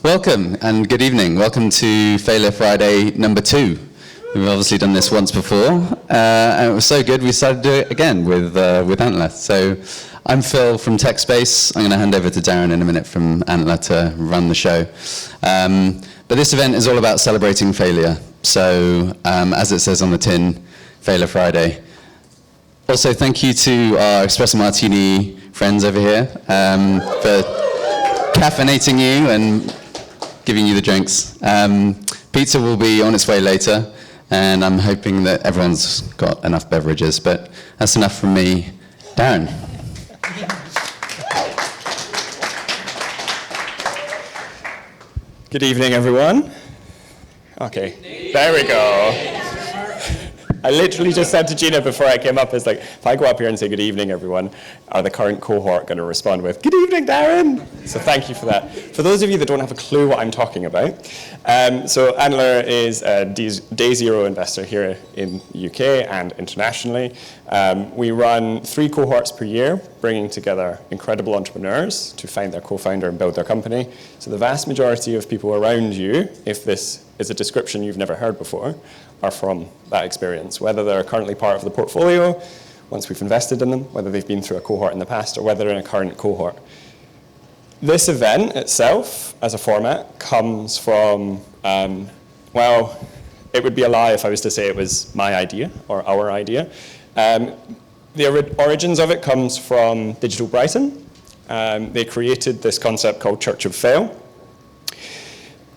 Welcome and good evening. Welcome to Failure Friday number 2. We've obviously done this once before, and it was so good we decided to do it again with Antler. So I'm Phil from Techspace. I'm going to hand over to Darren in a minute from Antler to run the show. But this event is all about celebrating failure. So as it says on the tin, Failure Friday. Also, thank you to our Espresso Martini friends over here for caffeinating you and giving you the drinks. Pizza will be on its way later, and I'm hoping that everyone's got enough beverages, but that's enough from me. Darren. Good evening, everyone. Okay, there we go. I literally just said to Gina before I came up, it's like, if I go up here and say good evening, everyone, are the current cohort going to respond with, good evening, Darren? So thank you for that. For those of you that don't have a clue what I'm talking about, so Antler is a day zero investor here in the UK and internationally. We run 3 cohorts per year, bringing together incredible entrepreneurs to find their co-founder and build their company. So the vast majority of people around you, if this is a description you've never heard before, are from that experience, whether they're currently part of the portfolio, once we've invested in them, whether they've been through a cohort in the past, or whether they're in a current cohort. This event itself, as a format, comes from, well, it would be a lie if I was to say it was my idea or our idea. The origins of it comes from Digital Brighton. They created this concept called Church of Fail.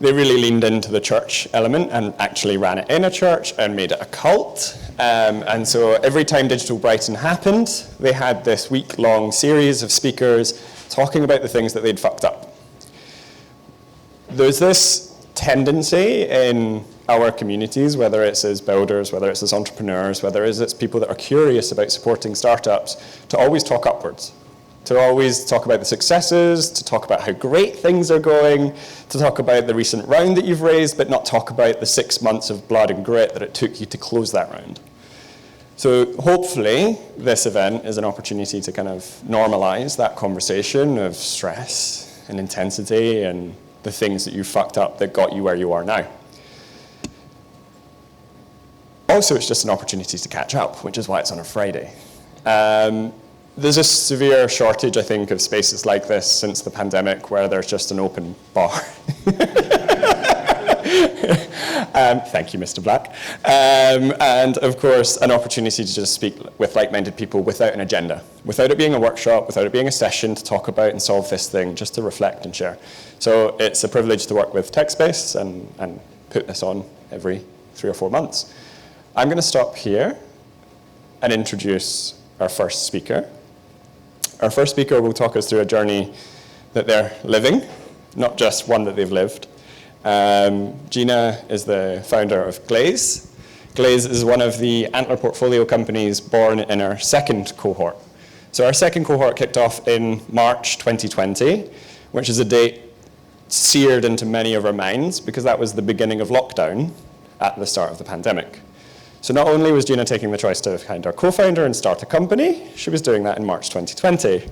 They really leaned into the church element and actually ran it in a church and made it a cult. And so every time Digital Brighton happened, they had this week-long series of speakers talking about the things that they'd fucked up. There's this tendency in our communities, whether it's as builders, whether it's as entrepreneurs, whether it's people that are curious about supporting startups, to always talk upwards. To always talk about the successes, to talk about how great things are going, to talk about the recent round that you've raised, but not talk about the 6 months of blood and grit that it took you to close that round. So hopefully this event is an opportunity to kind of normalize that conversation of stress and intensity and the things that you fucked up that got you where you are now. Also, it's just an opportunity to catch up, which is why it's on a Friday. There's a severe shortage, I think, of spaces like this since the pandemic where there's just an open bar. Thank you, Mr. Black. And of course, an opportunity to just speak with like-minded people without an agenda, without it being a workshop, without it being a session to talk about and solve this thing, just to reflect and share. So it's a privilege to work with Techspace and put this on every 3 or 4 months. I'm going to stop here and introduce our first speaker. Our first speaker will talk us through a journey that they're living, not just one that they've lived. Gina is the founder of Blaize. Blaize is one of the Antler portfolio companies born in our second cohort. So our second cohort kicked off in March 2020, which is a date seared into many of our minds because that was the beginning of lockdown at the start of the pandemic. So not only was Gina taking the choice to find our co-founder and start a company, she was doing that in March 2020.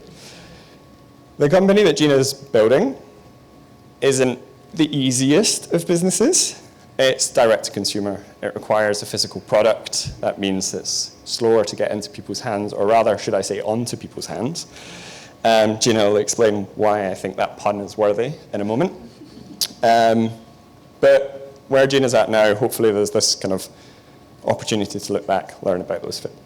The company that Gina's building isn't the easiest of businesses. It's direct to consumer. It requires a physical product. That means it's slower to get into people's hands, or rather, should I say, onto people's hands. Gina will explain why I think that pun is worthy in a moment. But where Gina's at now, hopefully there's this kind of opportunity to look back, learn about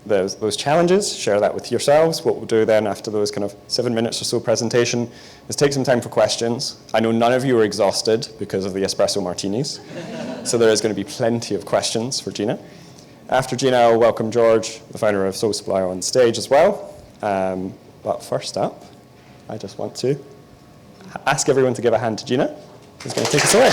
those challenges, share that with yourselves. What we'll do then after those kind of 7 minutes or so presentation is take some time for questions. I know none of you are exhausted because of the espresso martinis, so there is going to be plenty of questions for Gina. After Gina, I'll welcome George, the founder of Sole Supplier, on stage as well. But first up, I just want to ask everyone to give a hand to Gina, who's going to take us away.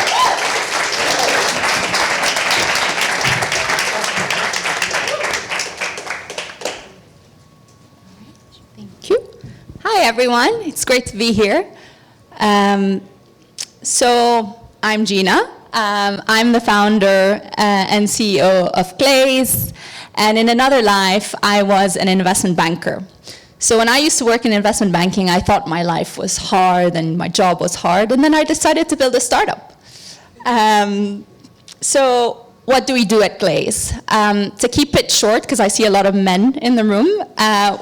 Hi, everyone. It's great to be here. So I'm Gina. I'm the founder and CEO of Blaize. And in another life, I was an investment banker. So when I used to work in investment banking, I thought my life was hard and my job was hard, and then I decided to build a startup. So what do we do at Blaize? To keep it short, because I see a lot of men in the room,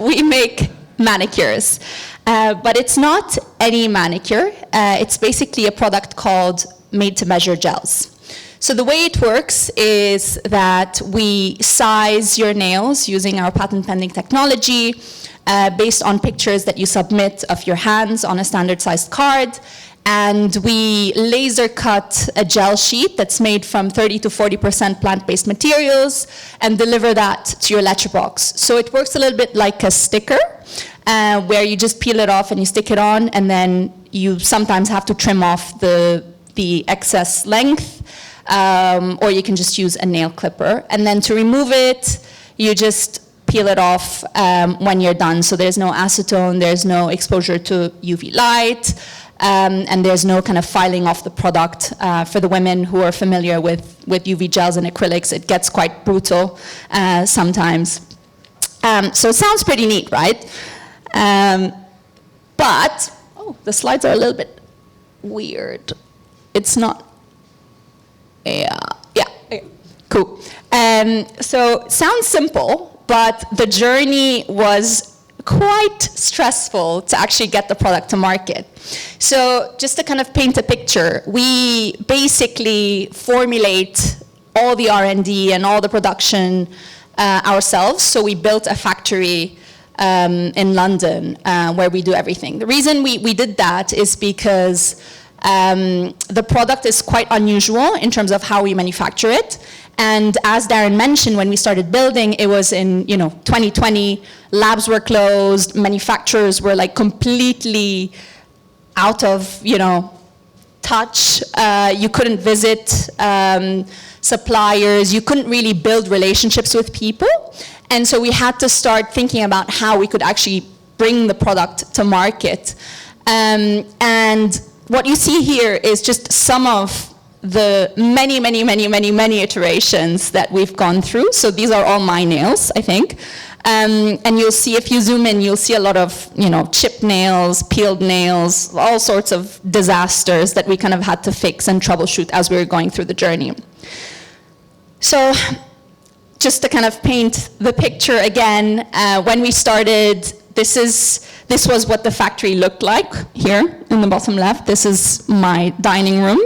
we make manicures. But it's not any manicure. It's basically a product called made-to-measure gels. So the way it works is that we size your nails using our patent-pending technology based on pictures that you submit of your hands on a standard-sized card. And we laser cut a gel sheet that's made from 30 to 40% plant-based materials and deliver that to your letterbox. So it works a little bit like a sticker where you just peel it off and you stick it on, and then you sometimes have to trim off the excess length, or you can just use a nail clipper. And then to remove it, you just peel it off when you're done. So there's no acetone, there's no exposure to UV light, and there's no kind of filing off the product. For the women who are familiar with UV gels and acrylics, it gets quite brutal sometimes. So it sounds pretty neat, right? But, oh, the slides are a little bit weird. It's not, yeah, okay, cool. So sounds simple, but the journey was quite stressful to actually get the product to market. So just to kind of paint a picture, we basically formulate all the R&D and all the production ourselves. So we built a factory in London where we do everything. The reason we did that is because the product is quite unusual in terms of how we manufacture it. And as Darren mentioned, when we started building, it was in 2020, labs were closed, manufacturers were like completely out of touch. You couldn't visit suppliers, you couldn't really build relationships with people. And so we had to start thinking about how we could actually bring the product to market. And what you see here is just some of the many iterations that we've gone through. So these are all my nails, I think. And you'll see, if you zoom in, you'll see a lot of, chipped nails, peeled nails, all sorts of disasters that we kind of had to fix and troubleshoot as we were going through the journey. So just to kind of paint the picture again, when we started, this was what the factory looked like here in the bottom left. This is my dining room.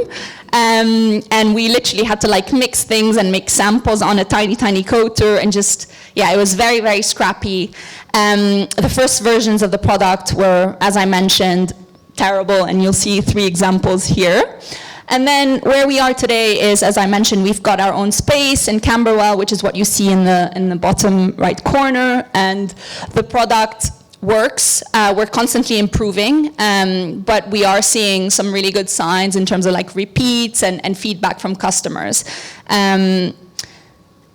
And we literally had to mix things and make samples on a tiny coater and just, it was very scrappy. The first versions of the product were, as I mentioned, terrible, and you'll see 3 examples here. And then where we are today is, as I mentioned, we've got our own space in Camberwell, which is what you see in the bottom right corner, and the product works. We're constantly improving, but we are seeing some really good signs in terms of repeats and feedback from customers.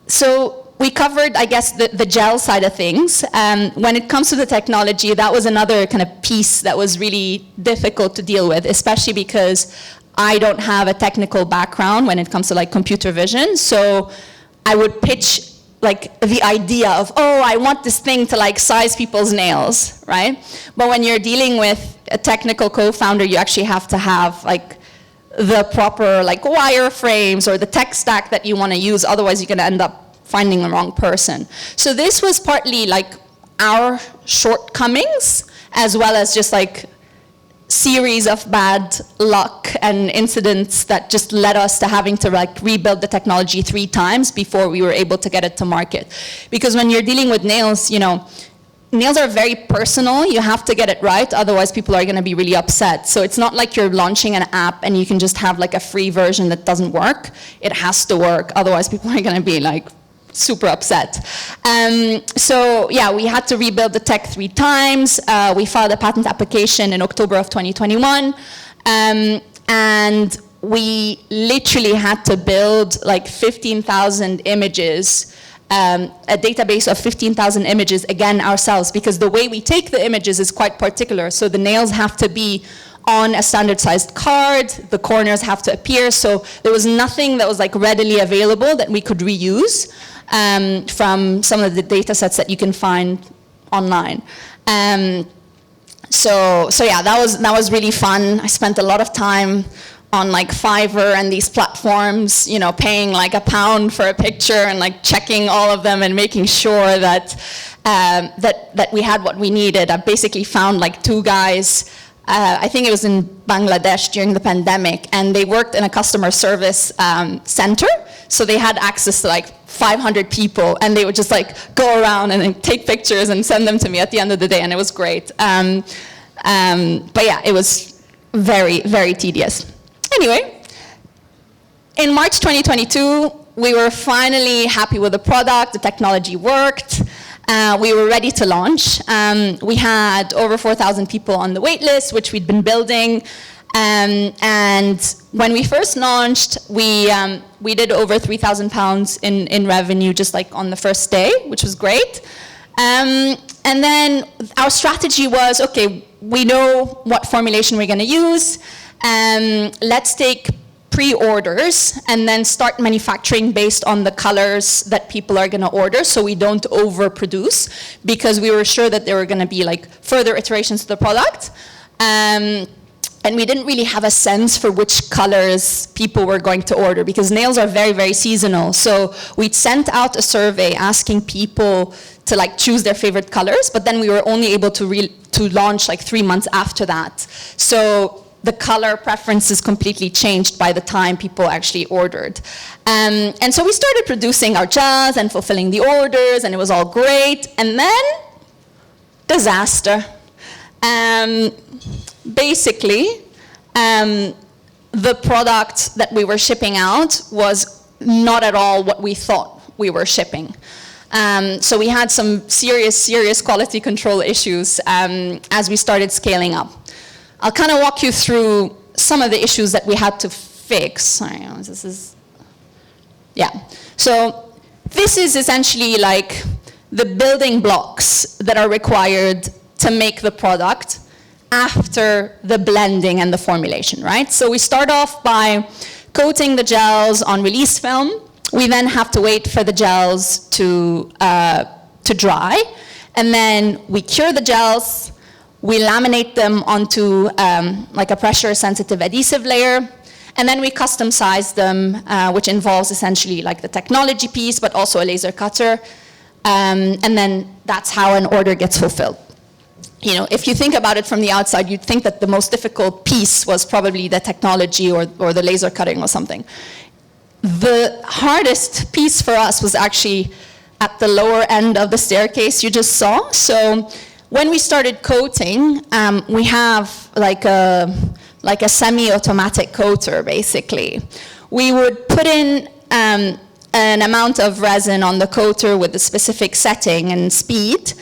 So we covered, I guess, the gel side of things. When it comes to the technology, that was another kind of piece that was really difficult to deal with, especially because I don't have a technical background when it comes to computer vision. So I would pitch the idea of, I want this thing to size people's nails, right? But when you're dealing with a technical co-founder, you actually have to have the proper wireframes or the tech stack that you want to use. Otherwise, you're going to end up finding the wrong person. So this was partly our shortcomings, as well as just series of bad luck and incidents that just led us to having to rebuild the technology 3 times before we were able to get it to market. Because when you're dealing with nails, nails are very personal. You have to get it right, otherwise people are going to be really upset. So it's not like you're launching an app and you can just have a free version that doesn't work. It has to work, otherwise people are going to be super upset. So yeah, we had to rebuild the tech 3 times. We filed a patent application in October of 2021. And we literally had to build 15,000 images, a database of 15,000 images, again, ourselves, because the way we take the images is quite particular. So the nails have to be on a standard-sized card, the corners have to appear, so there was nothing that was readily available that we could reuse from some of the data sets that you can find online. So yeah, that was really fun. I spent a lot of time on like Fiverr and these platforms, you know, paying like £1 for a picture and like checking all of them and making sure that that we had what we needed. I basically found like 2 guys. I think it was in Bangladesh during the pandemic, and they worked in a customer service center. So they had access to like 500 people, and they would just like go around and then take pictures and send them to me at the end of the day, and it was great. But yeah, it was very, very tedious. Anyway, in March 2022, we were finally happy with the product. The technology worked. We were ready to launch. We had over 4,000 people on the wait list, which we'd been building. And when we first launched, we did over £3,000 in revenue just like on the first day, which was great. And then our strategy was, okay, we know what formulation we're going to use. Let's take pre-orders and then start manufacturing based on the colors that people are going to order, so we don't overproduce, because we were sure that there were going to be like further iterations to the product. And we didn't really have a sense for which colors people were going to order, because nails are very, very seasonal. So we'd sent out a survey asking people to like choose their favorite colors, but then we were only able to launch like 3 months after that. So the color preferences completely changed by the time people actually ordered. And so we started producing our gels and fulfilling the orders, and it was all great. And then, disaster. Basically, the product that we were shipping out was not at all what we thought we were shipping. So we had some serious quality control issues as we started scaling up. I'll kind of walk you through some of the issues that we had to fix. Sorry, this is, yeah. So this is essentially like the building blocks that are required to make the product after the blending and the formulation, right? So we start off by coating the gels on release film. We then have to wait for the gels to dry. And then we cure the gels. We laminate them onto like a pressure-sensitive adhesive layer, and then we custom size them, which involves essentially like the technology piece, but also a laser cutter, and then that's how an order gets fulfilled. You know, if you think about it from the outside, you'd think that the most difficult piece was probably the technology or the laser cutting or something. The hardest piece for us was actually at the lower end of the staircase you just saw. So when we started coating, we have like a semi-automatic coater, basically. We would put in an amount of resin on the coater with a specific setting and speed,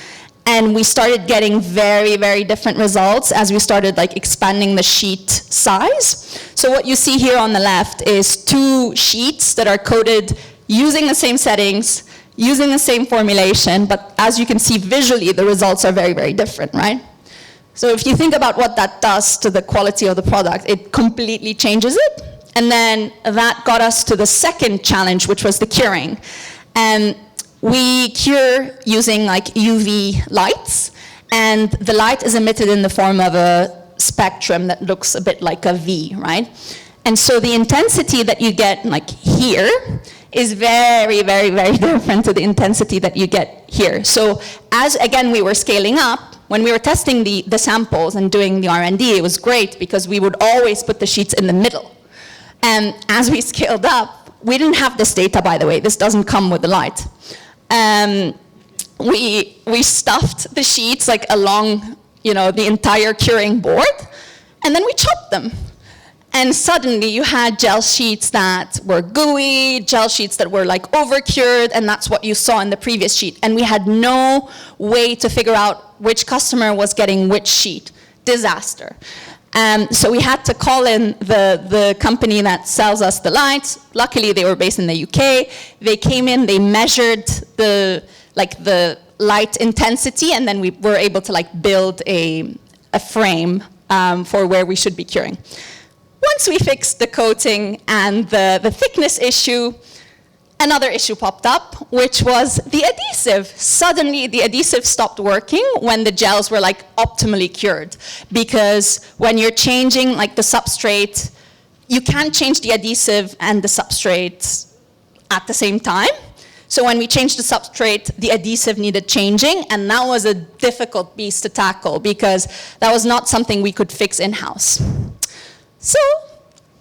and we started getting very, very different results as we started like expanding the sheet size. So what you see here on the left is 2 sheets that are coated using the same settings, using the same formulation, but as you can see visually, the results are very, very different, right? So if you think about what that does to the quality of the product, it completely changes it. And then that got us to the second challenge, which was the curing. And we cure using like UV lights, and the light is emitted in the form of a spectrum that looks a bit like a V, right? And so the intensity that you get like here is very, very, very different to the intensity that you get here. So as, again, we were scaling up, when we were testing the samples and doing the R&D, it was great because we would always put the sheets in the middle. And as we scaled up, we didn't have this data, by the way. This doesn't come with the light. We stuffed the sheets like along, you know, the entire curing board, and then we chopped them. And suddenly you had gel sheets that were gooey, gel sheets that were like over-cured, and that's what you saw in the previous sheet. And we had no way to figure out which customer was getting which sheet. Disaster. So we had to call in the company that sells us the lights. Luckily, they were based in the UK. They came in, they measured the light intensity, and then we were able to like build a frame for where we should be curing. Once we fixed the coating and the thickness issue, another issue popped up, which was the adhesive. Suddenly, the adhesive stopped working when the gels were like optimally cured. Because when you're changing like the substrate, you can't change the adhesive and the substrate at the same time. So when we changed the substrate, the adhesive needed changing, and that was a difficult beast to tackle because that was not something we could fix in-house. So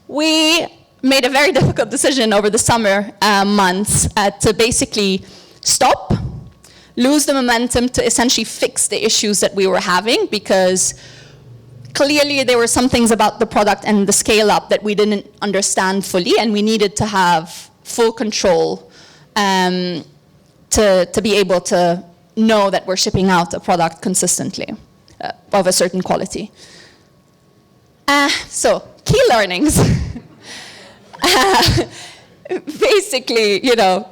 we made a very difficult decision over the summer months to basically stop, lose the momentum to essentially fix the issues that we were having, because clearly there were some things about the product and the scale up that we didn't understand fully, and we needed to have full control to be able to know that we're shipping out a product consistently of a certain quality. So, key learnings. Basically, you know,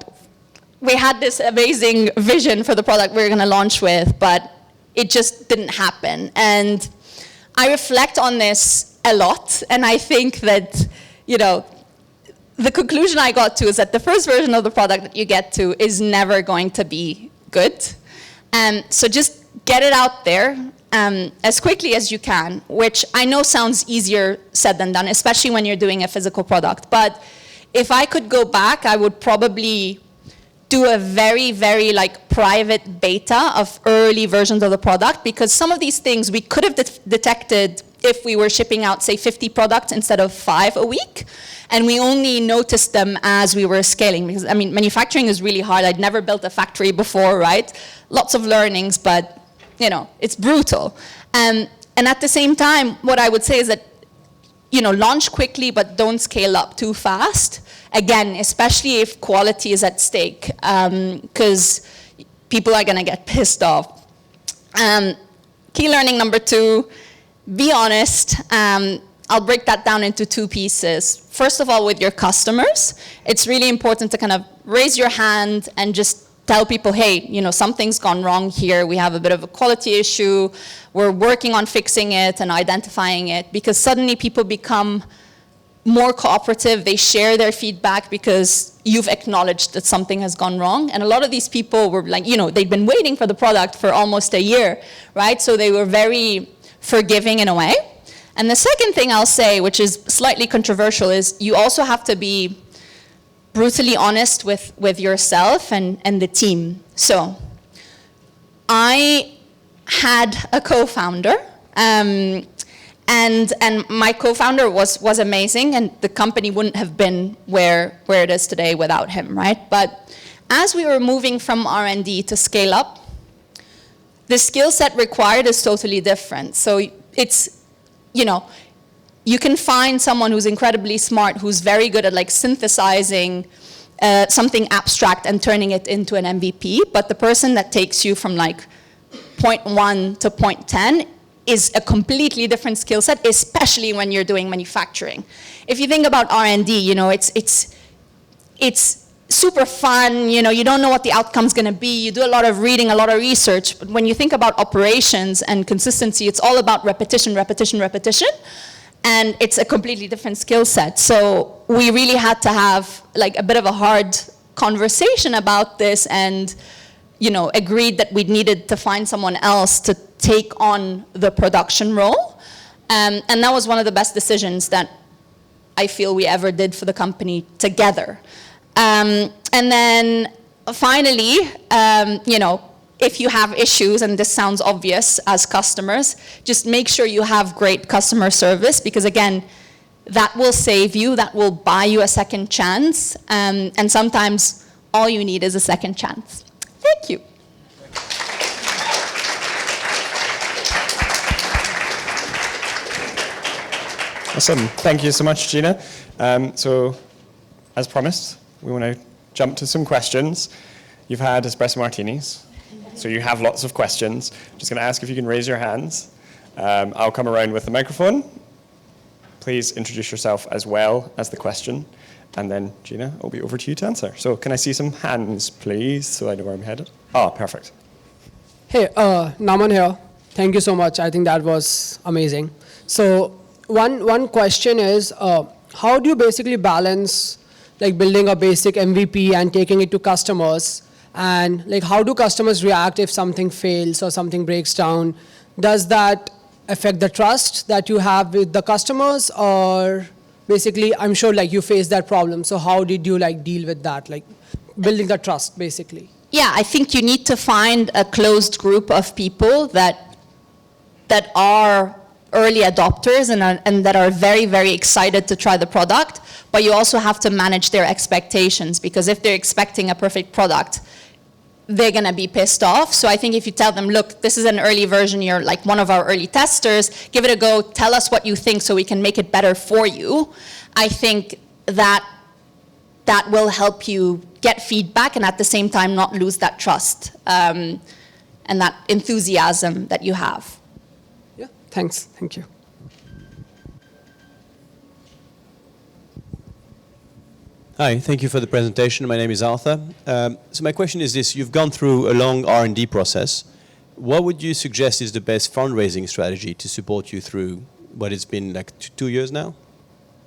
we had this amazing vision for the product we were going to launch with, but it just didn't happen. And I reflect on this a lot, and I think that, you know, the conclusion I got to is that the first version of the product that you get to is never going to be good. So just get it out there as quickly as you can, which I know sounds easier said than done, especially when you're doing a physical product. But if I could go back, I would probably do a very, very like private beta of early versions of the product, because some of these things we could have detected if we were shipping out, say, 50 products instead of 5 a week. And we only noticed them as we were scaling. Because, I mean, manufacturing is really hard. I'd never built a factory before, right? Lots of learnings, but, you know, it's brutal. And at the same time, what I would say is that, you know, launch quickly, but don't scale up too fast. Again, especially if quality is at stake, because people are going to get pissed off. Key learning number 2, be honest. I'll break that down into 2 pieces. First of all, with your customers, it's really important to kind of raise your hand and just tell people, hey, you know, something's gone wrong here. We have a bit of a quality issue. We're working on fixing it and identifying it, because suddenly people become more cooperative. They share their feedback because you've acknowledged that something has gone wrong. And a lot of these people were like, you know, they'd been waiting for the product for almost a year, right? So they were very forgiving in a way. And the second thing I'll say, which is slightly controversial, is you also have to be brutally honest with yourself and the team. So I had a co-founder, and my co-founder was amazing, and the company wouldn't have been where it is today without him, right? But as we were moving from R&D to scale up, the skill set required is totally different. So it's, you know, you can find someone who's incredibly smart, who's very good at like synthesizing something abstract and turning it into an MVP, but the person that takes you from like point 1 to point 10 is a completely different skill set, especially when you're doing manufacturing. If you think about R&D, you know, it's super fun, you know, you don't know what the outcome's gonna be, you do a lot of reading, a lot of research, but when you think about operations and consistency, it's all about repetition, repetition, repetition, and it's a completely different skill set. So we really had to have like a bit of a hard conversation about this, and, you know, agreed that we needed to find someone else to take on the production role. And that was one of the best decisions that I feel we ever did for the company together. And then finally, you know, if you have issues, and this sounds obvious as customers, just make sure you have great customer service, because again, that will save you, that will buy you a second chance, and sometimes all you need is a second chance. Thank you. Awesome. Thank you so much, Gina. So, as promised, we want to jump to some questions. You've had espresso martinis, so you have lots of questions. Just going to ask if you can raise your hands. I'll come around with the microphone. Please introduce yourself as well as the question, and then, Gina, I'll be over to you to answer. So can I see some hands, please, so I know where I'm headed? Oh, perfect. Hey, Naman here. Thank you so much. I think that was amazing. So one question is, how do you basically balance like building a basic MVP and taking it to customers? And like, how do customers react if something fails or something breaks down? Does that affect the trust that you have with the customers? Or basically, I'm sure like you face that problem. So how did you like deal with that? Like building the trust, basically. Yeah, I think you need to find a closed group of people that are early adopters and that are very, very excited to try the product, but you also have to manage their expectations, because if they're expecting a perfect product, they're going to be pissed off. So I think if you tell them, look, this is an early version, you're like one of our early testers, give it a go, tell us what you think so we can make it better for you, I think that will help you get feedback and at the same time not lose that trust and that enthusiasm that you have. Yeah, thanks. Thank you. Hi, thank you for the presentation. My name is Arthur. So my question is this: you've gone through a long R&D process. What would you suggest is the best fundraising strategy to support you through what it's been like 2 years now?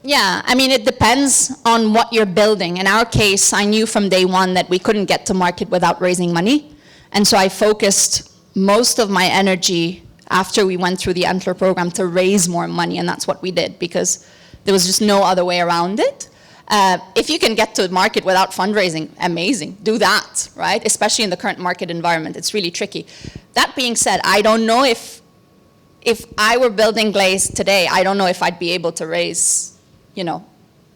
Yeah, I mean, it depends on what you're building. In our case, I knew from day one that we couldn't get to market without raising money. And so I focused most of my energy after we went through the Antler program to raise more money, and that's what we did, because there was just no other way around it. If you can get to market without fundraising, amazing, do that, right? Especially in the current market environment, it's really tricky. That being said, I don't know if I were building Blaize today, I don't know if I'd be able to raise,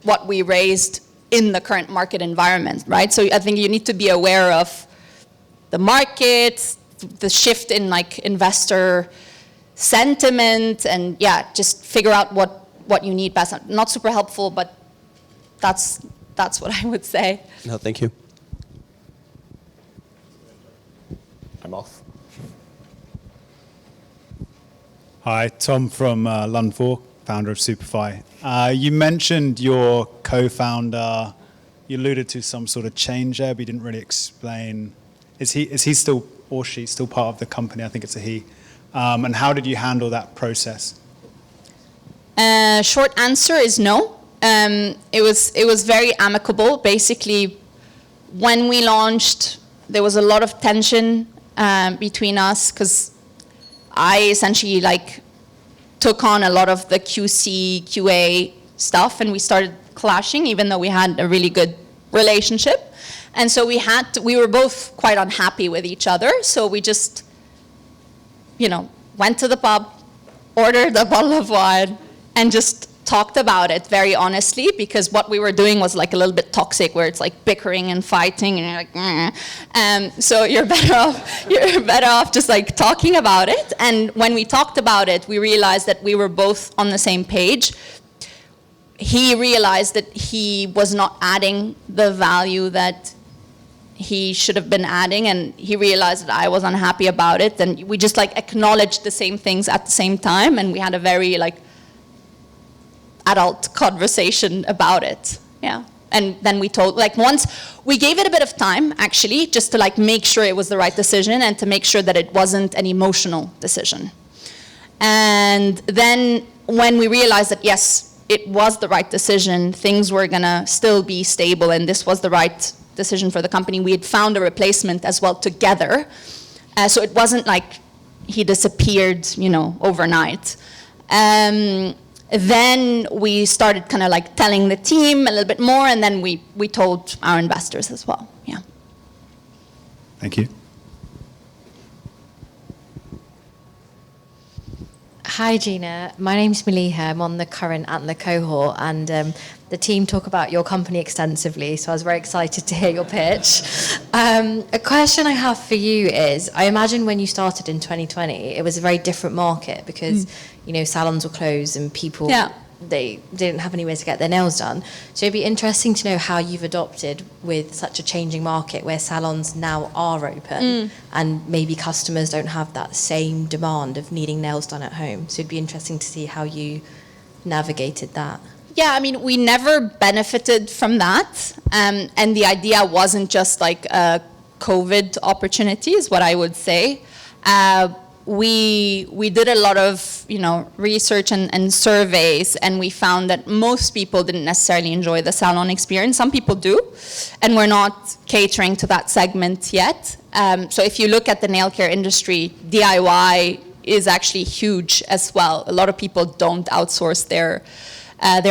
what we raised in the current market environment, right? So I think you need to be aware of the market, the shift in like investor sentiment, and yeah, just figure out what you need best. Not super helpful, but that's what I would say. No, thank you. I'm off. Hi, Tom from London 4, founder of Superfy. You mentioned your co-founder. You alluded to some sort of change there, but you didn't really explain. Is he still, or she still part of the company? I think it's a he. And how did you handle that process? Short answer is no. It was very amicable. Basically, when we launched, there was a lot of tension between us, because I essentially took on a lot of the QC, QA stuff, and we started clashing, even though we had a really good relationship. And so we were both quite unhappy with each other. So we just, went to the pub, ordered a bottle of wine, and just talked about it very honestly, because what we were doing was like a little bit toxic, where it's like bickering and fighting, and you're like, so you're better off just like talking about it. And when we talked about it, we realized that we were both on the same page. He realized that he was not adding the value that he should have been adding, and he realized that I was unhappy about it, and we just acknowledged the same things at the same time, and we had a very adult conversation about it. Yeah. And then we told, once we gave it a bit of time, actually, just to make sure it was the right decision and to make sure that it wasn't an emotional decision. And then when we realized that, yes, it was the right decision, things were gonna still be stable, and this was the right decision for the company, we had found a replacement as well together. So it wasn't like he disappeared, overnight. Then we started kind of telling the team a little bit more, and then we told our investors as well. Yeah. Thank you. Hi, Gina. My name's Maliha. I'm on the current Antler cohort, and the team talk about your company extensively, so I was very excited to hear your pitch. A question I have for you is, I imagine when you started in 2020, it was a very different market because, salons were closed and people, they didn't have anywhere to get their nails done. So it'd be interesting to know how you've adopted with such a changing market where salons now are open and maybe customers don't have that same demand of needing nails done at home. So it'd be interesting to see how you navigated that. Yeah, I mean, we never benefited from that. And the idea wasn't just a COVID opportunity, is what I would say. we did a lot of research and surveys, and we found that most people didn't necessarily enjoy the salon experience. Some people do, and we're not catering to that segment yet. So if you look at the nail care industry, DIY is actually huge as well. A lot of people don't outsource their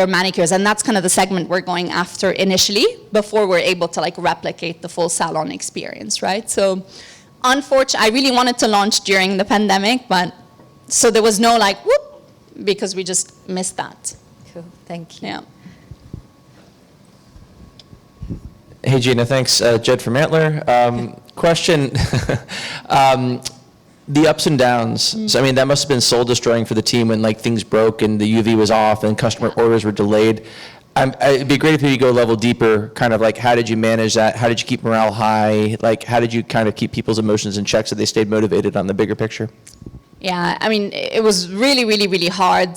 manicures, and that's kind of the segment we're going after initially before we're able to like replicate the full salon experience, right? So unfortunately, I really wanted to launch during the pandemic, but so there was no like whoop, because we just missed that. Cool, thank you. Yeah. Hey Gina, thanks. Jed from Antler. Question, the ups and downs. So I mean, that must have been soul destroying for the team when like things broke and the UV was off and customer orders were delayed. It'd be great if you could go a level deeper, kind of like how did you manage that? How did you keep morale high? Like how did you kind of keep people's emotions in check so they stayed motivated on the bigger picture? Yeah, I mean, it was really, really, really hard,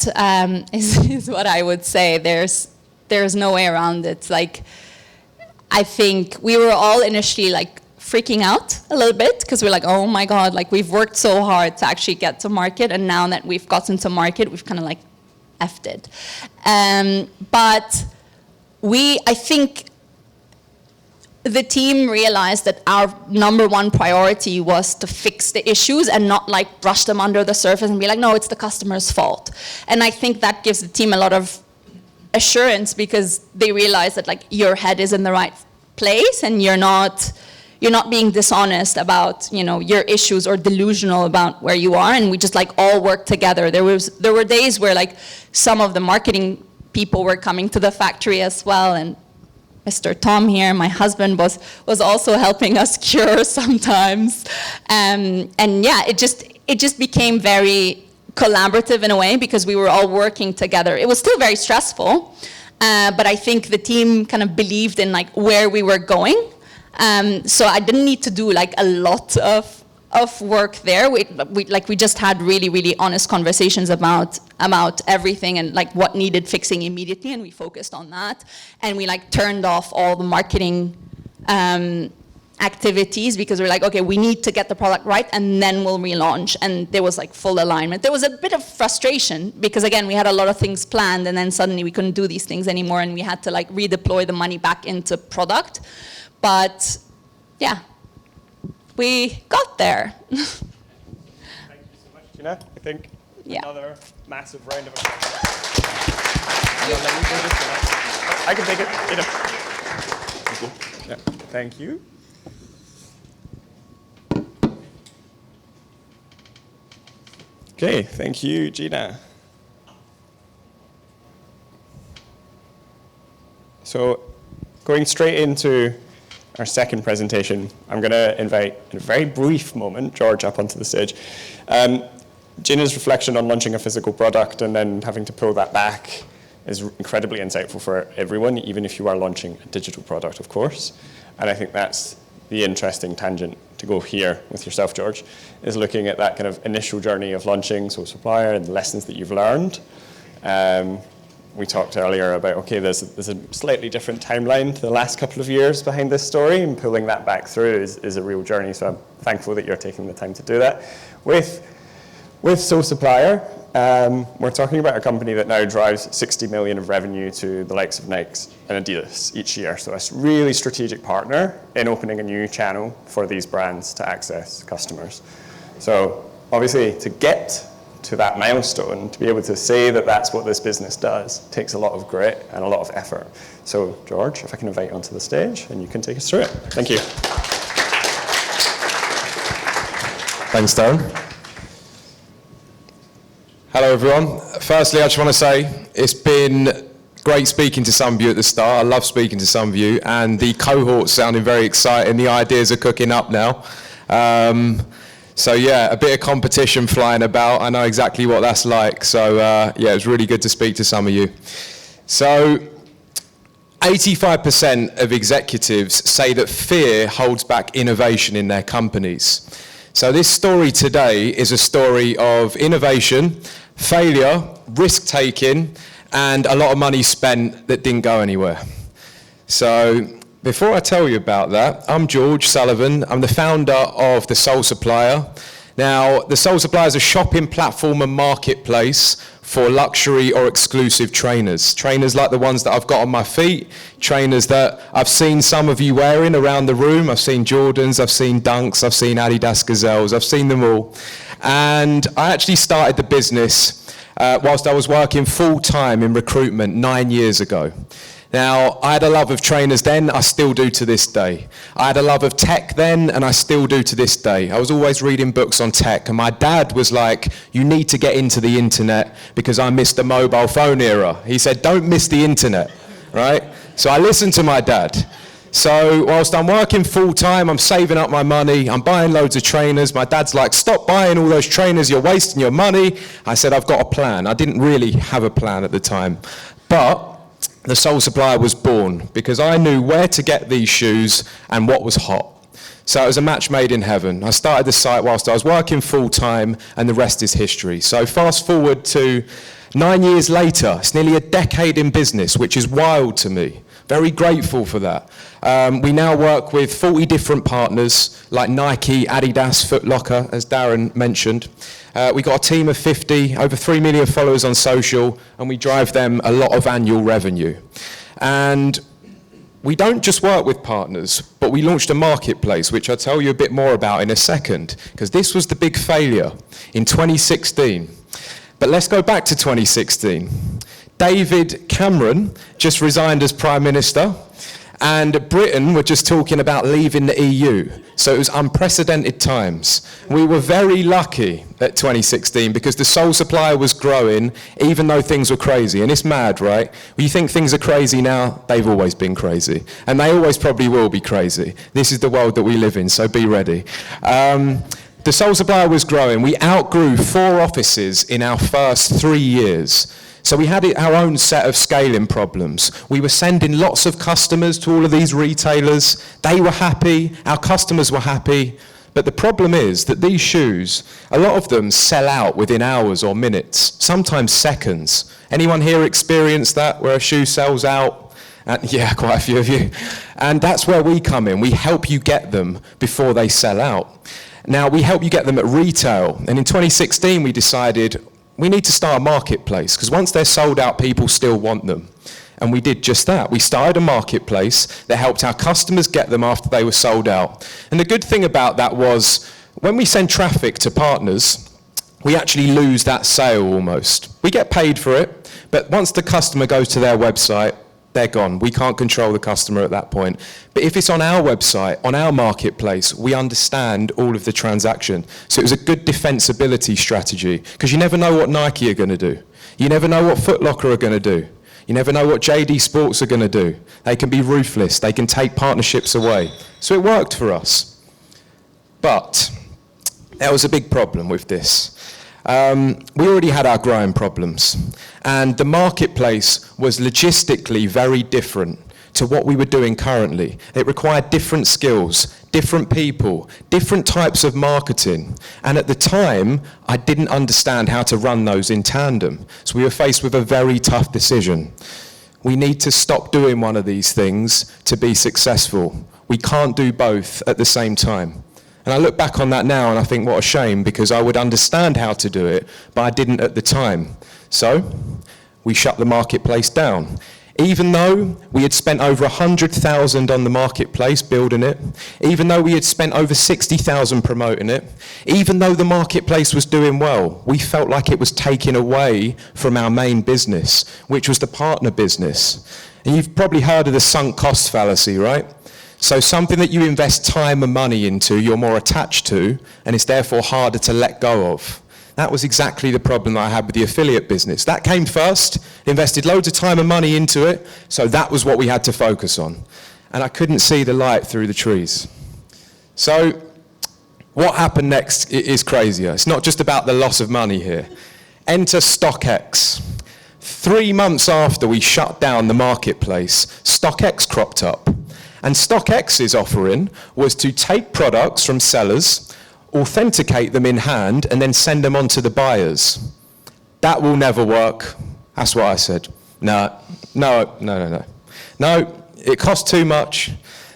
is what I would say. There's no way around it. Like, I think we were all initially like freaking out a little bit because we're like, oh my God, like we've worked so hard to actually get to market, and now that we've gotten to market, we've kind of like effed it. But I think the team realized that our number one priority was to fix the issues and not like brush them under the surface and be like, no, it's the customer's fault. And I think that gives the team a lot of assurance because they realize that like your head is in the right place and you're not being dishonest about your issues or delusional about where you are, and we just like all work together. There were days where like some of the marketing people were coming to the factory as well, and Mr. Tom here, my husband, was also helping us cure sometimes, and yeah, it just became very collaborative in a way because we were all working together. It was still very stressful, but I think the team kind of believed in like where we were going. So I didn't need to do like a lot of work there. We just had really, really honest conversations about everything and like what needed fixing immediately, and we focused on that. And we like turned off all the marketing activities because we're like, okay, we need to get the product right and then we'll relaunch. And there was like full alignment. There was a bit of frustration because again, we had a lot of things planned and then suddenly we couldn't do these things anymore and we had to like redeploy the money back into product. But yeah, we got there. Thank you so much, Gina. I think another massive round of applause. I can take it. Thank you. Yeah. Thank you. Okay, thank you, Gina. So, going straight into our second presentation, I'm going to invite, in a very brief moment, George up onto the stage. Gina's reflection on launching a physical product and then having to pull that back is incredibly insightful for everyone, even if you are launching a digital product, of course. And I think that's the interesting tangent to go here with yourself, George, is looking at that kind of initial journey of launching Sole Supplier and the lessons that you've learned. We talked earlier about, okay, there's a slightly different timeline to the last couple of years behind this story, and pulling that back through is a real journey, so I'm thankful that you're taking the time to do that. With Sole Supplier, we're talking about a company that now drives 60 million of revenue to the likes of Nike and Adidas each year, so a really strategic partner in opening a new channel for these brands to access customers. So obviously to get to that milestone, to be able to say that that's what this business does, takes a lot of grit and a lot of effort. So George, if I can invite you onto the stage and you can take us through it. Thank you. Thanks, Darren. Hello, everyone. Firstly, I just want to say it's been great speaking to some of you at the start. I love speaking to some of you, and the cohort's sounding very exciting. The ideas are cooking up now. So yeah, a bit of competition flying about. I know exactly what that's like. So yeah, it's really good to speak to some of you. So 85% of executives say that fear holds back innovation in their companies. So this story today is a story of innovation, failure, risk-taking, and a lot of money spent that didn't go anywhere. So before I tell you about that, I'm George Sullivan. I'm the founder of the Sole Supplier, Now, the Sole Supplier is a shopping platform and marketplace for luxury or exclusive trainers. Trainers like the ones that I've got on my feet, trainers that I've seen some of you wearing around the room. I've seen Jordans, I've seen Dunks, I've seen Adidas Gazelles, I've seen them all. And I actually started the business whilst I was working full-time in recruitment 9 years ago. Now, I had a love of trainers then, I still do to this day. I had a love of tech then, and I still do to this day. I was always reading books on tech, and my dad was like, you need to get into the internet because I missed the mobile phone era. He said, don't miss the internet, right? So I listened to my dad. So whilst I'm working full time, I'm saving up my money, I'm buying loads of trainers. My dad's like, stop buying all those trainers, you're wasting your money. I said, I've got a plan. I didn't really have a plan at the time. But the Sole Supplier was born because I knew where to get these shoes and what was hot. So it was a match made in heaven. I started the site whilst I was working full time, and the rest is history. So fast forward to 9 years later, it's nearly a decade in business, which is wild to me. Very grateful for that. We now work with 40 different partners like Nike, Adidas, Foot Locker, as Darren mentioned. We got a team of 50, over 3 million followers on social, and we drive them a lot of annual revenue. And we don't just work with partners, but we launched a marketplace, which I'll tell you a bit more about in a second, because this was the big failure in 2016. But let's go back to 2016. David Cameron just resigned as Prime Minister, and Britain were just talking about leaving the EU. So it was unprecedented times. We were very lucky at 2016 because the Sole Supplier was growing even though things were crazy. And it's mad, right? When you think things are crazy now, they've always been crazy. And they always probably will be crazy. This is the world that we live in, so be ready. The Sole Supplier was growing. We outgrew 4 offices in our first 3 years. So we had our own set of scaling problems. We were sending lots of customers to all of these retailers. They were happy, our customers were happy. But the problem is that these shoes, a lot of them sell out within hours or minutes, sometimes seconds. Anyone here experienced that, where a shoe sells out? Yeah, quite a few of you. And that's where we come in. We help you get them before they sell out. Now, we help you get them at retail. And in 2016, we decided, we need to start a marketplace, because once they're sold out, people still want them. And we did just that. We started a marketplace that helped our customers get them after they were sold out. And the good thing about that was, when we send traffic to partners, we actually lose that sale almost. We get paid for it, but once the customer goes to their website, they're gone. We can't control the customer at that point. But if it's on our website, on our marketplace, we understand all of the transaction. So it was a good defensibility strategy, because you never know what Nike are going to do. You never know what Foot Locker are going to do. You never know what JD Sports are going to do. They can be ruthless. They can take partnerships away. So it worked for us. But there was a big problem with this. We already had our growing problems, and the marketplace was logistically very different to what we were doing currently. It required different skills, different people, different types of marketing, and at the time I didn't understand how to run those in tandem. So we were faced with a very tough decision. We need to stop doing one of these things to be successful. We can't do both at the same time. And I look back on that now and I think, what a shame, because I would understand how to do it, but I didn't at the time. So we shut the marketplace down. Even though we had spent over 100,000 on the marketplace building it, even though we had spent over 60,000 promoting it, even though the marketplace was doing well, we felt like it was taking away from our main business, which was the partner business. And you've probably heard of the sunk cost fallacy, right? So something that you invest time and money into, you're more attached to, and it's therefore harder to let go of. That was exactly the problem that I had with the affiliate business. That came first, invested loads of time and money into it, so that was what we had to focus on. And I couldn't see the light through the trees. So what happened next is crazier. It's not just about the loss of money here. Enter StockX. 3 months after we shut down the marketplace, StockX cropped up. And StockX's offering was to take products from sellers, authenticate them in hand, and then send them on to the buyers. That will never work. That's what I said. No, it costs too much.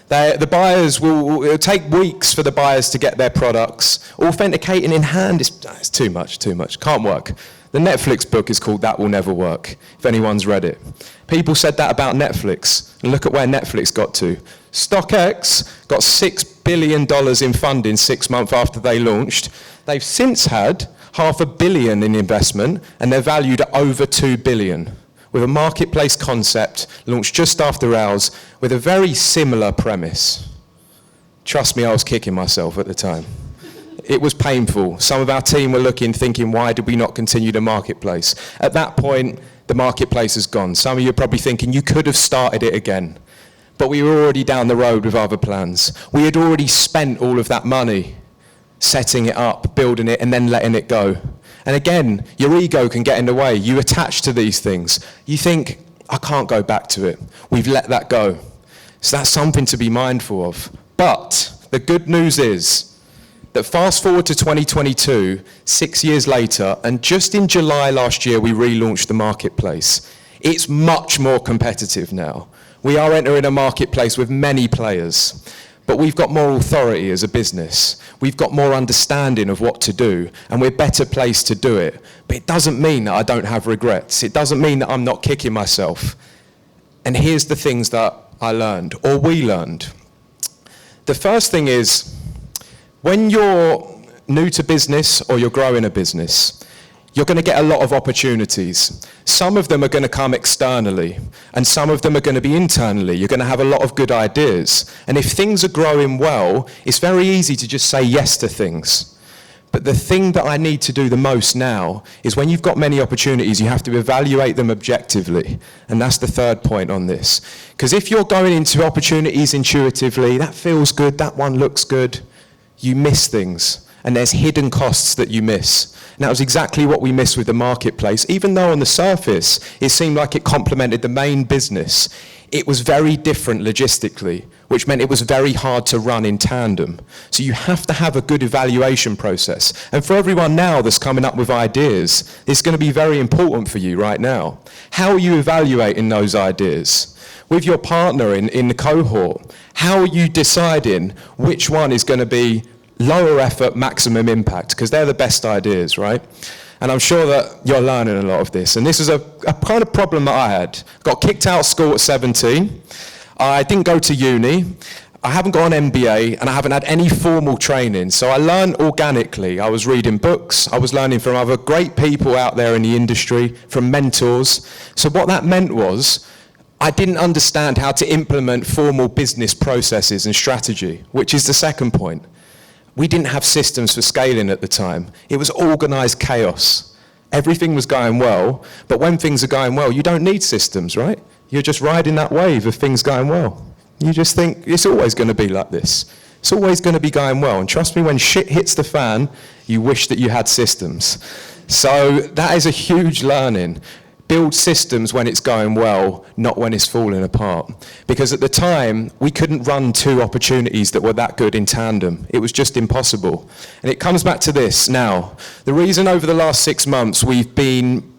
The buyers it'll take weeks for the buyers to get their products. Authenticating in hand it's too much, can't work. The Netflix book is called That Will Never Work, if anyone's read it. People said that about Netflix, and look at where Netflix got to. StockX got $6 billion in funding 6 months after they launched. They've since had $500 million in investment, and they're valued at over $2 billion, with a marketplace concept launched just after ours with a very similar premise. Trust me, I was kicking myself at the time. It was painful. Some of our team were looking, thinking, why did we not continue the marketplace? At that point, the marketplace has gone. Some of you are probably thinking, you could have started it again. But we were already down the road with other plans. We had already spent all of that money setting it up, building it, and then letting it go. And again, your ego can get in the way. You attach to these things. You think, I can't go back to it. We've let that go. So that's something to be mindful of. But the good news is that fast forward to 2022, 6 years later, and just in July last year, we relaunched the marketplace. It's much more competitive now. We are entering a marketplace with many players, but we've got more authority as a business. We've got more understanding of what to do, and we're better placed to do it. But it doesn't mean that I don't have regrets. It doesn't mean that I'm not kicking myself. And here's the things that I learned, or we learned. The first thing is, when you're new to business or you're growing a business, you're going to get a lot of opportunities. Some of them are going to come externally, and some of them are going to be internally. You're going to have a lot of good ideas. And if things are growing well, it's very easy to just say yes to things. But the thing that I need to do the most now is when you've got many opportunities, you have to evaluate them objectively. And that's the third point on this. Because if you're going into opportunities intuitively, that feels good, that one looks good, you miss things, and there's hidden costs that you miss. And that was exactly what we missed with the marketplace. Even though on the surface, it seemed like it complemented the main business, it was very different logistically, which meant it was very hard to run in tandem. So you have to have a good evaluation process. And for everyone now that's coming up with ideas, it's going to be very important for you right now. How are you evaluating those ideas? With your partner in the cohort, how are you deciding which one is going to be lower effort, maximum impact? Because they're the best ideas, right? And I'm sure that you're learning a lot of this. And this is a kind of problem that I had. Got kicked out of school at 17. I didn't go to uni. I haven't got an MBA, and I haven't had any formal training. So I learned organically. I was reading books. I was learning from other great people out there in the industry, from mentors. So what that meant was, I didn't understand how to implement formal business processes and strategy, which is the second point. We didn't have systems for scaling at the time. It was organized chaos. Everything was going well, but when things are going well, you don't need systems, right? You're just riding that wave of things going well. You just think, it's always going to be like this. It's always going to be going well. And trust me, when shit hits the fan, you wish that you had systems. So that is a huge learning. Build systems when it's going well, not when it's falling apart. Because at the time, we couldn't run two opportunities that were that good in tandem. It was just impossible. And it comes back to this now. The reason over the last 6 months we've been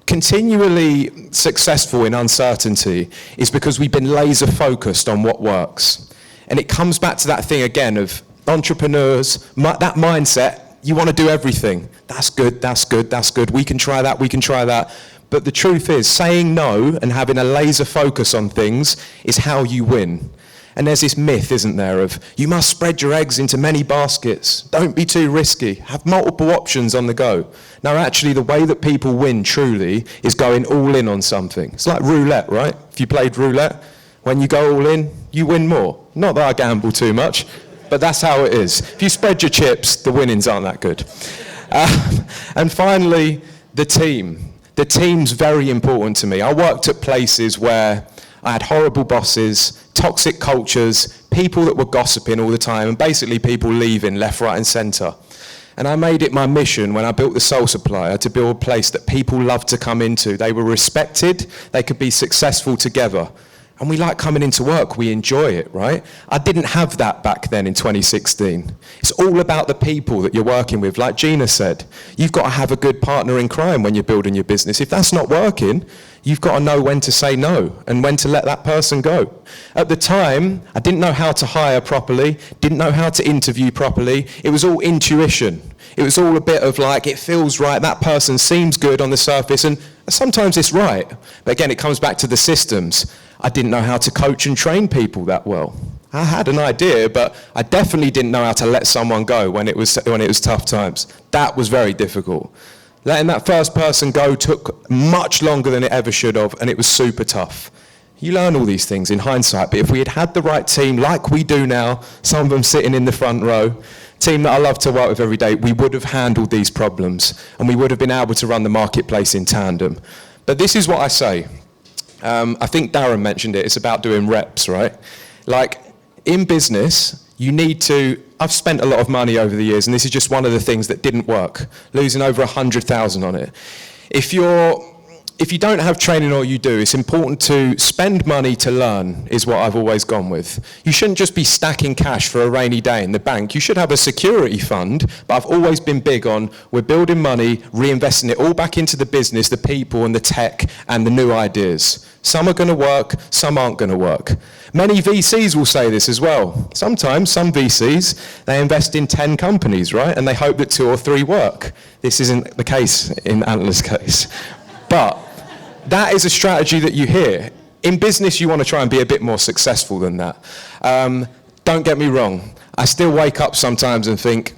continually successful in uncertainty is because we've been laser focused on what works. And it comes back to that thing again of entrepreneurs, that mindset, you want to do everything. That's good, that's good, that's good. We can try that, we can try that. But the truth is, saying no and having a laser focus on things is how you win. And there's this myth, isn't there, of you must spread your eggs into many baskets. Don't be too risky. Have multiple options on the go. Now, actually, the way that people win truly is going all in on something. It's like roulette, right? If you played roulette, when you go all in, you win more. Not that I gamble too much, but that's how it is. If you spread your chips, the winnings aren't that good. And finally, the team. The team's very important to me. I worked at places where I had horrible bosses, toxic cultures, people that were gossiping all the time, and basically people leaving left, right, and center. And I made it my mission when I built the Sole Supplier to build a place that people loved to come into. They were respected, they could be successful together. And we like coming into work, we enjoy it, right? I didn't have that back then in 2016. It's all about the people that you're working with. Like Gina said, you've got to have a good partner in crime when you're building your business. If that's not working, You've got to know when to say no and when to let that person go. At the time, I didn't know how to hire properly, didn't know how to interview properly. It was all intuition. It was all a bit of like, it feels right, that person seems good on the surface, and sometimes it's right. But again, it comes back to the systems. I didn't know how to coach and train people that well. I had an idea, but I definitely didn't know how to let someone go when it was tough times. That was very difficult. Letting that first person go took much longer than it ever should have, and it was super tough. You learn all these things in hindsight, but if we had had the right team, like we do now, some of them sitting in the front row, team that I love to work with every day, we would have handled these problems, and we would have been able to run the marketplace in tandem. But this is what I say. I think Darren mentioned it, it's about doing reps, right? Like, in business, you need to, I've spent a lot of money over the years, and this is just one of the things that didn't work, losing over 100,000 on it. If you don't have training or you do, it's important to spend money to learn, is what I've always gone with. You shouldn't just be stacking cash for a rainy day in the bank. You should have a security fund, but I've always been big on, we're building money, reinvesting it all back into the business, the people and the tech and the new ideas. Some are going to work, some aren't going to work. Many VCs will say this as well. Sometimes, some VCs, they invest in 10 companies, right? And they hope that 2 or 3 work. This isn't the case in Antler's case. But that is a strategy that you hear. In business, you want to try and be a bit more successful than that. Don't get me wrong. I still wake up sometimes and think,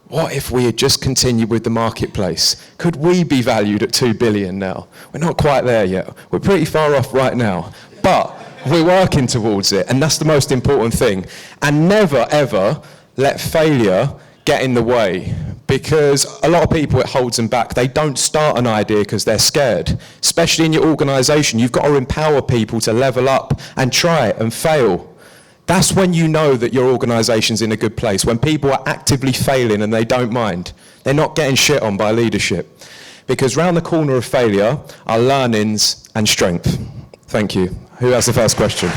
what if we had just continued with the marketplace? Could we be valued at 2 billion now? We're not quite there yet. We're pretty far off right now. But we're working towards it, and that's the most important thing. And never, ever let failure get in the way, because a lot of people, it holds them back. They don't start an idea because they're scared. Especially in your organization, you've got to empower people to level up and try it and fail. That's when you know that your organization's in a good place, when people are actively failing and they don't mind. They're not getting shit on by leadership. Because round the corner of failure are learnings and strength. Thank you. Who has the first question?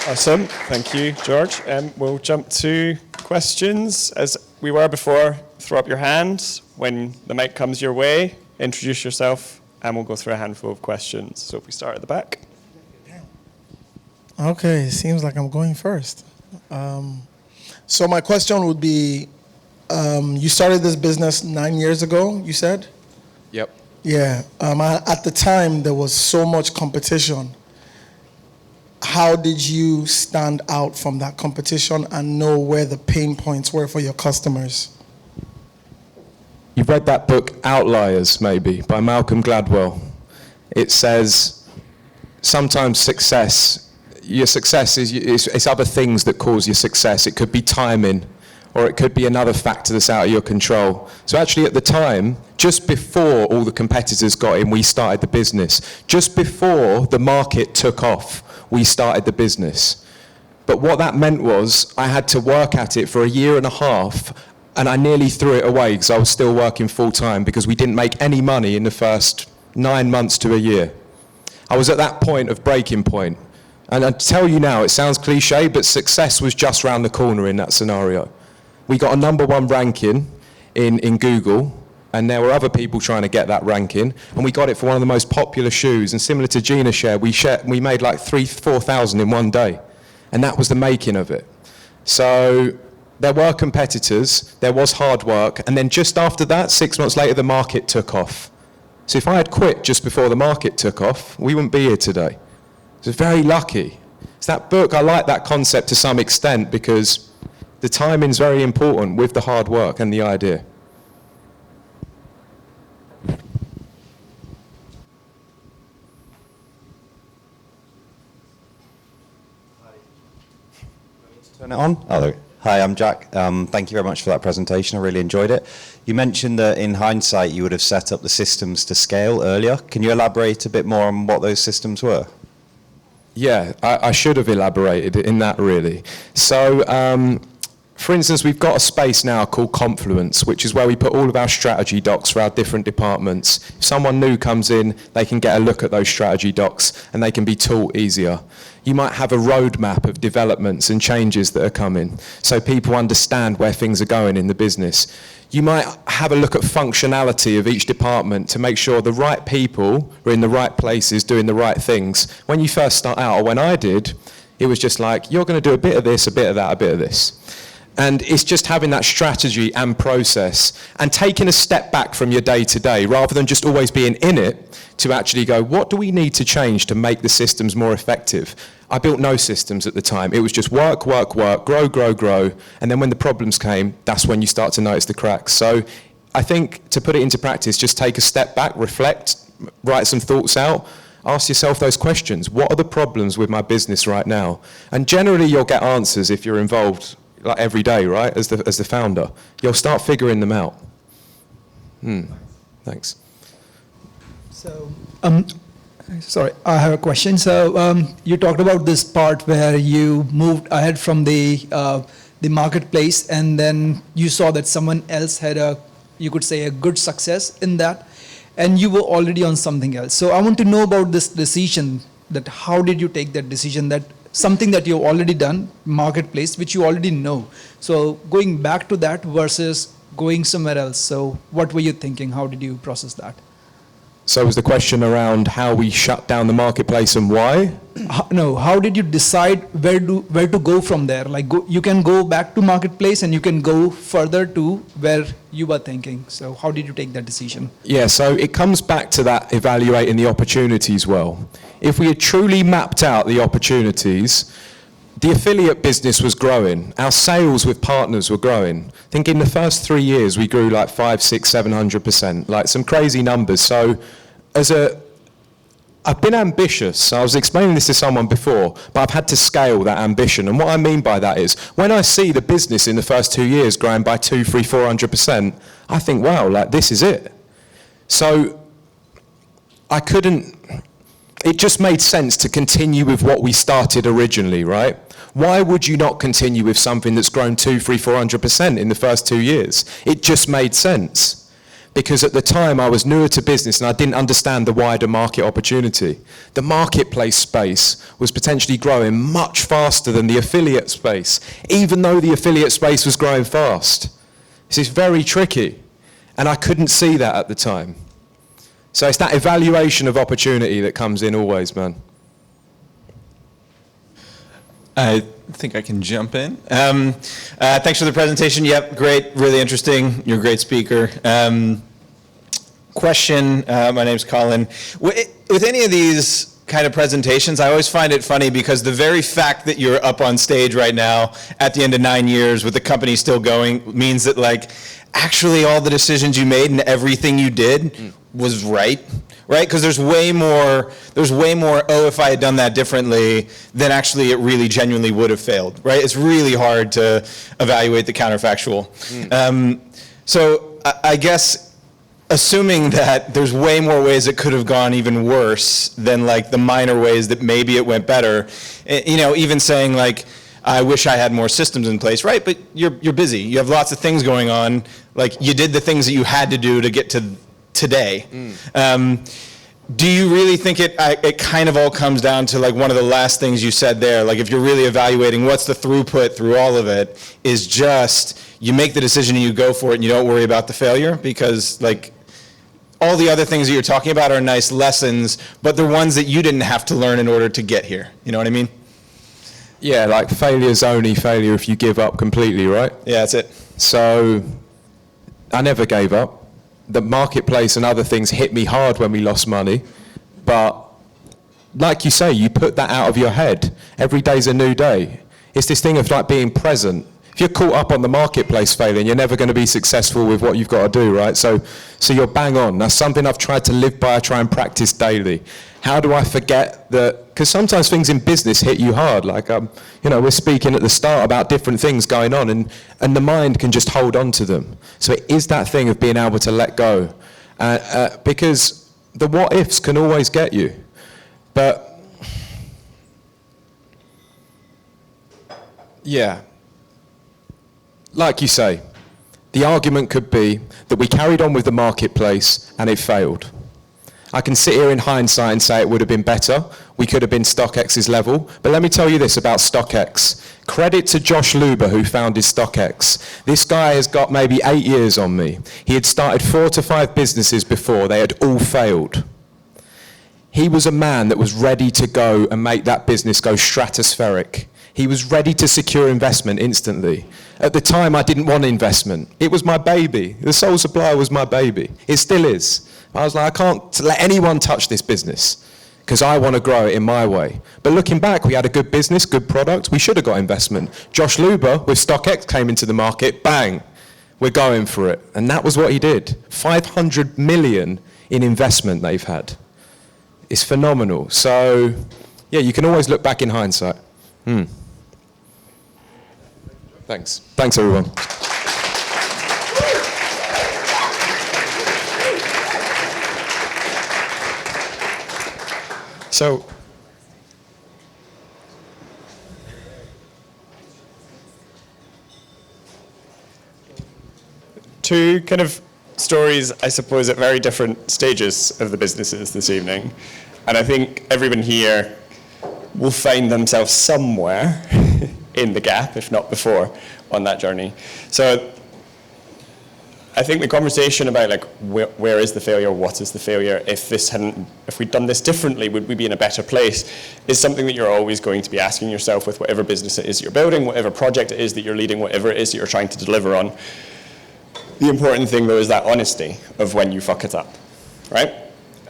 Awesome, thank you, George. We'll jump to questions. As we were before, throw up your hand. When the mic comes your way, introduce yourself, and we'll go through a handful of questions. So if we start at the back. Okay, it seems like I'm going first. So my question would be, you started this business 9 years ago, you said? Yep. Yeah. At the time, there was so much competition. How did you stand out from that competition and know where the pain points were for your customers? You've read that book, Outliers, maybe, by Malcolm Gladwell. It says, sometimes your success is other things that cause your success. It could be timing, or it could be another factor that's out of your control. So actually at the time, just before all the competitors got in, we started the business. Just before the market took off, we started the business. But what that meant was I had to work at it for 1.5 years, and I nearly threw it away because I was still working full time because we didn't make any money in the first 9 months to a year. I was at that point of breaking point. And I tell you now, it sounds cliche, but success was just round the corner in that scenario. We got a #1 ranking in Google, and there were other people trying to get that ranking, and we got it for one of the most popular shoes. And similar to Gina we made like 4,000 in one day, and that was the making of it. So there were competitors, there was hard work, and then just after that, 6 months later, the market took off. So if I had quit just before the market took off, we wouldn't be here today. So very lucky. It's that book, I like that concept to some extent because the timing's very important with the hard work and the idea. Turn it on? Oh, there we go. Hi, I'm Jack. Thank you very much for that presentation. I really enjoyed it. You mentioned that in hindsight you would have set up the systems to scale earlier. Can you elaborate a bit more on what those systems were? Yeah, I should have elaborated in that really. So For instance, we've got a space now called Confluence, which is where we put all of our strategy docs for our different departments. If someone new comes in, they can get a look at those strategy docs and they can be taught easier. You might have a roadmap of developments and changes that are coming, so people understand where things are going in the business. You might have a look at functionality of each department to make sure the right people are in the right places doing the right things. When you first start out, or when I did, it was just like, you're going to do a bit of this, a bit of that, a bit of this. And it's just having that strategy and process and taking a step back from your day-to-day rather than just always being in it, to actually go, what do we need to change to make the systems more effective? I built no systems at the time. It was just work, work, work, grow, grow, grow. And then when the problems came, that's when you start to notice the cracks. So I think to put it into practice, just take a step back, reflect, write some thoughts out, ask yourself those questions. What are the problems with my business right now? And generally you'll get answers if you're involved like every day, right, as the founder. You'll start figuring them out. Thanks. So, sorry, I have a question. So, you talked about this part where you moved ahead from the marketplace, and then you saw that someone else had you could say, a good success in that, and you were already on something else. So, I want to know about this decision. That how did you take that decision? That something that you've already done, marketplace, which you already know. So, going back to that versus going somewhere else. So, what were you thinking? How did you process that? So was the question around how we shut down the marketplace and why? No, how did you decide where to go from there? Like you can go back to marketplace and you can go further to where you were thinking. So how did you take that decision? Yeah, so it comes back to that evaluating the opportunities well. If we had truly mapped out the opportunities, the affiliate business was growing. Our sales with partners were growing. I think in the first 3 years, we grew like 500, 600, 700%, like some crazy numbers. So I've been ambitious. I was explaining this to someone before, but I've had to scale that ambition. And what I mean by that is, when I see the business in the first 2 years growing by 200, 300, 400%, I think, wow, like this is it. So it just made sense to continue with what we started originally, right? Why would you not continue with something that's grown 200, 300, 400% in the first 2 years? It just made sense. Because at the time I was newer to business and I didn't understand the wider market opportunity. The marketplace space was potentially growing much faster than the affiliate space, even though the affiliate space was growing fast. This is very tricky, and I couldn't see that at the time. So it's that evaluation of opportunity that comes in always, man. I think I can jump in. Thanks for the presentation. Yep, great, really interesting. You're a great speaker. Question, my name's Colin. With any of these kind of presentations, I always find it funny because the very fact that you're up on stage right now at the end of 9 years with the company still going means that like actually all the decisions you made and everything you did was right? Because there's way more, oh, if I had done that differently, then actually it really genuinely would have failed, right? It's really hard to evaluate the counterfactual. So I guess assuming that there's way more ways it could have gone even worse than like the minor ways that maybe it went better, you know, even saying like, I wish I had more systems in place, right? But you're busy. You have lots of things going on. Like you did the things that you had to do to get to today. Do you really think it kind of all comes down to like one of the last things you said there? Like if you're really evaluating what's the throughput through all of it is just you make the decision and you go for it and you don't worry about the failure, because like all the other things that you're talking about are nice lessons, but they're ones that you didn't have to learn in order to get here. You know what I mean? Yeah, like failure's only failure if you give up completely, right? Yeah, that's it. So I never gave up. The marketplace and other things hit me hard when we lost money, but like you say, you put that out of your head. Every day's a new day. It's this thing of like being present. If you're caught up on the marketplace failing, you're never going to be successful with what you've got to do, right? So you're bang on. That's something I've tried to live by. I try and practice daily. How do I forget that? Because sometimes things in business hit you hard. Like, you know, we're speaking at the start about different things going on, and the mind can just hold on to them. So it is that thing of being able to let go, because the what ifs can always get you. But yeah. like you say, the argument could be that we carried on with the marketplace and it failed. I can sit here in hindsight and say it would have been better. We could have been StockX's level. But let me tell you this about StockX. Credit to Josh Luber, who founded StockX. This guy has got maybe 8 years on me. He had started 4 to 5 businesses before. They had all failed. He was a man that was ready to go and make that business go stratospheric. He was ready to secure investment instantly. At the time, I didn't want investment. It was my baby. The Sole Supplier was my baby. It still is. I was like, I can't let anyone touch this business because I want to grow it in my way. But looking back, we had a good business, good product. We should have got investment. Josh Luber with StockX came into the market, bang, we're going for it. And that was what he did. 500 million in investment they've had. It's phenomenal. So, yeah, you can always look back in hindsight. Thanks. Thanks, everyone. So, two kind of stories, I suppose, at very different stages of the businesses this evening. And I think everyone here will find themselves somewhere in the gap, if not before, on that journey. So I think the conversation about like where is the failure, what is the failure, if we'd done this differently, would we be in a better place, is something that you're always going to be asking yourself with whatever business it is that you're building, whatever project it is that you're leading, whatever it is that you're trying to deliver on. The important thing though is that honesty of when you fuck it up, right?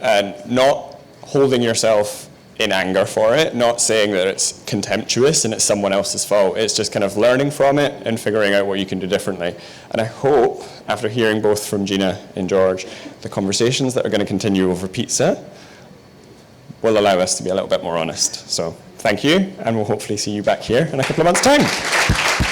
And not holding yourself in anger for it, not saying that it's contemptuous and it's someone else's fault. It's just kind of learning from it and figuring out what you can do differently. And I hope, after hearing both from Gina and George, the conversations that are going to continue over pizza will allow us to be a little bit more honest. So thank you, and we'll hopefully see you back here in a couple of months' time.